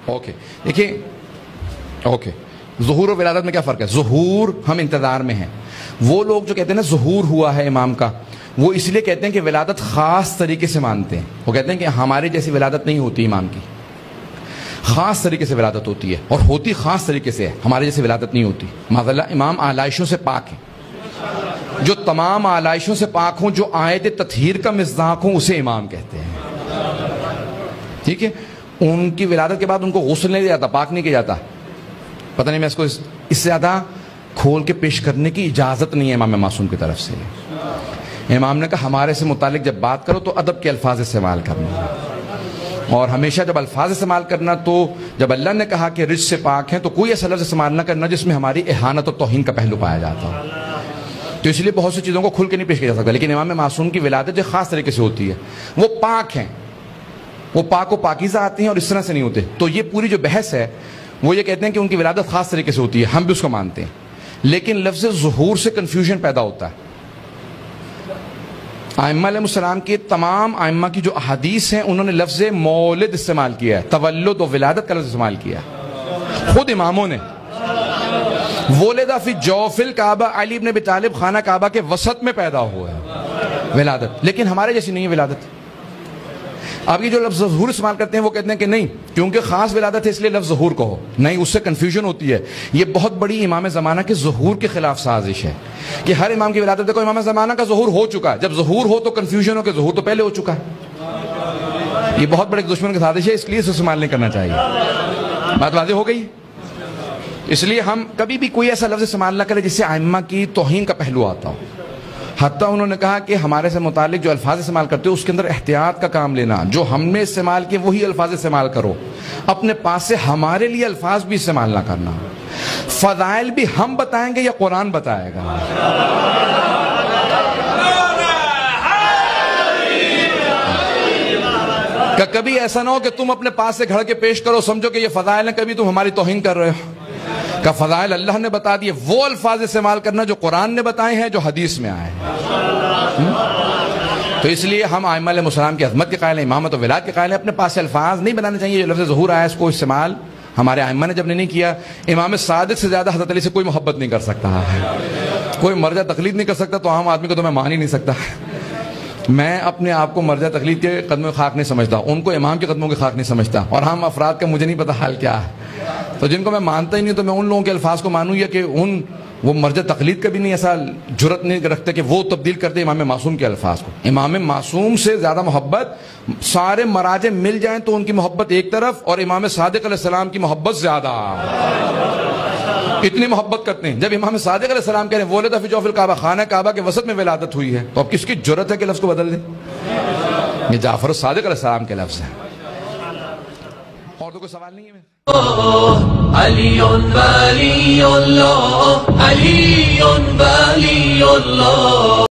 Okay دیکھیے، okay ظہور اور ولادت میں کیا فرق ہے؟ ظہور ہم انتظار میں ہیں. وہ لوگ جو کہتے ہیں نا ظہور ہوا ہے امام کا، وہ اس لیے کہتے ہیں کہ ولادت خاص طریقے سے مانتے ہیں. وہ کہتے ہیں کہ ہماری جیسی ولادت نہیں ہوتی امام کی، خاص طریقے سے ولادت ہوتی ہے، اور ہوتی خاص طریقے سے ہے، ہمارے جیسی ولادت نہیں ہوتی. معاذاللہ امام آلائشوں سے پاک ہیں، جو تمام آلائشوں سے پاک ہوں، جو آیت تطہیر کا مصداق ہوں، اسے امام کہتے ہیں. ٹھیک ہے، ان کی ولادت کے بعد ان کو غسل نہیں دیا جاتا، پاک نہیں کیا جاتا. پتہ نہیں میں اس کو اس سے زیادہ کھول کے پیش کرنے کی اجازت نہیں ہے امام معصوم کی طرف سے. امام نے کہا ہمارے سے متعلق جب بات کرو تو ادب کے الفاظ استعمال کرنا، اور ہمیشہ جب الفاظ استعمال کرنا تو جب اللہ نے کہا کہ رجس سے پاک ہیں تو کوئی ایسا لفظ استعمال نہ کرنا جس میں ہماری اہانت اور توہین کا پہلو پایا جاتا ہو. تو اس لیے بہت سی چیزوں کو کھل کے نہیں پیش کیا جا سکتا. لیکن امام معصوم کی ولادت جو خاص طریقے سے ہوتی ہے، وہ پاک ہیں، وہ پاک و پاکیزہ آتے ہیں اور اس طرح سے نہیں ہوتے. تو یہ پوری جو بحث ہے وہ یہ کہتے ہیں کہ ان کی ولادت خاص طریقے سے ہوتی ہے، ہم بھی اس کو مانتے ہیں. لیکن لفظ ظہور سے کنفیوژن پیدا ہوتا ہے. ائمہ علیہ السلام کے تمام ائمہ کی جو احادیث ہیں انہوں نے لفظ مولد استعمال کیا ہے، تولد و ولادت کا لفظ استعمال کیا ہے. خود اماموں نے ولد فی جوف الکعبہ، علی بن ابی طالب خانہ کعبہ کے وسط میں پیدا ہوا ہے ولادت. لیکن ہمارے جیسی نہیں ہے ولادت. آپ کی جو لفظ ظہور استعمال کرتے ہیں وہ کہتے ہیں کہ نہیں کیونکہ خاص ولادت ہے اس لیے لفظ ظہور کہو. نہیں، اس سے کنفیوژن ہوتی ہے. یہ بہت بڑی امام زمانہ کے ظہور کے خلاف سازش ہے کہ ہر امام کی ولادت دیکھو امام زمانہ کا ظہور ہو چکا ہے. جب ظہور ہو تو کنفیوژن ہو کہ ظہور تو پہلے ہو چکا ہے. یہ بہت بڑے دشمن کی سازش ہے، اس لیے اسے استعمال نہیں کرنا چاہیے. بات واضح ہو گئی؟ اس لیے ہم کبھی بھی کوئی ایسا لفظ استعمال نہ کریں جس سے ائمہ کی توہین کا پہلو آتا ہو. حتیٰ انہوں نے کہا کہ ہمارے سے متعلق جو الفاظ استعمال کرتے ہو اس کے اندر احتیاط کا کام لینا. جو ہم نے استعمال کیے وہی الفاظ استعمال کرو، اپنے پاس سے ہمارے لیے الفاظ بھی استعمال نہ کرنا. فضائل بھی ہم بتائیں گے یا قرآن بتائے گا؟ کہ کبھی ایسا نہ ہو کہ تم اپنے پاس سے گھڑ کے پیش کرو، سمجھو کہ یہ فضائل ہیں، کبھی تم ہماری توہین کر رہے ہو. کہ فضائل اللہ نے بتا دیے، وہ الفاظ استعمال کرنا جو قرآن نے بتائے ہیں، جو حدیث میں آئے ہیں. تو اس لیے ہم ائمہ علیہ السلام کی عظمت کے قائل ہیں، امامت و ولایت کے قائل ہیں. اپنے پاس سے الفاظ نہیں بنانے چاہیے. جو لفظ ظہور آیا اس کو استعمال ہمارے ائمہ نے جب نہیں کیا. امام صادق سے زیادہ حضرت علی سے کوئی محبت نہیں کر سکتا ہے، کوئی مرجع تقلید نہیں کر سکتا. تو عام آدمی کو تو میں مان ہی نہیں سکتا. میں اپنے آپ کو مرجع تقلید کے قدموں کی خاک نہیں سمجھتا، ان کو امام کے قدموں کی خاک نہیں سمجھتا. اور ہم افراد کا مجھے نہیں پتا حال کیا ہے. تو جن کو میں مانتا ہی نہیں تو میں ان لوگوں کے الفاظ کو مانوں یا کہ وہ مرجع تقلید کا بھی نہیں ایسا جرت نہیں رکھتے کہ وہ تبدیل کر دے امام معصوم کے الفاظ کو. امام معصوم سے زیادہ محبت سارے مراجع مل جائیں تو ان کی محبت ایک طرف، اور امام صادق علیہ السلام کی محبت زیادہ. اتنی محبت کرتے ہیں. جب امام صادق علیہ السلام کہہ رہے ہیں ولد فی جوف الکعبہ، خانہ کعبہ کے وسط میں ولادت ہوئی ہے، تو اب کس کی جرت ہے کہ لفظ کو بدل دیں؟ یہ جعفر الصادق علیہ السلام کے لفظ ہیں. اور تو کوئی سوال نہیں ہے؟ علی ولی اللہ، علی ولی اللہ.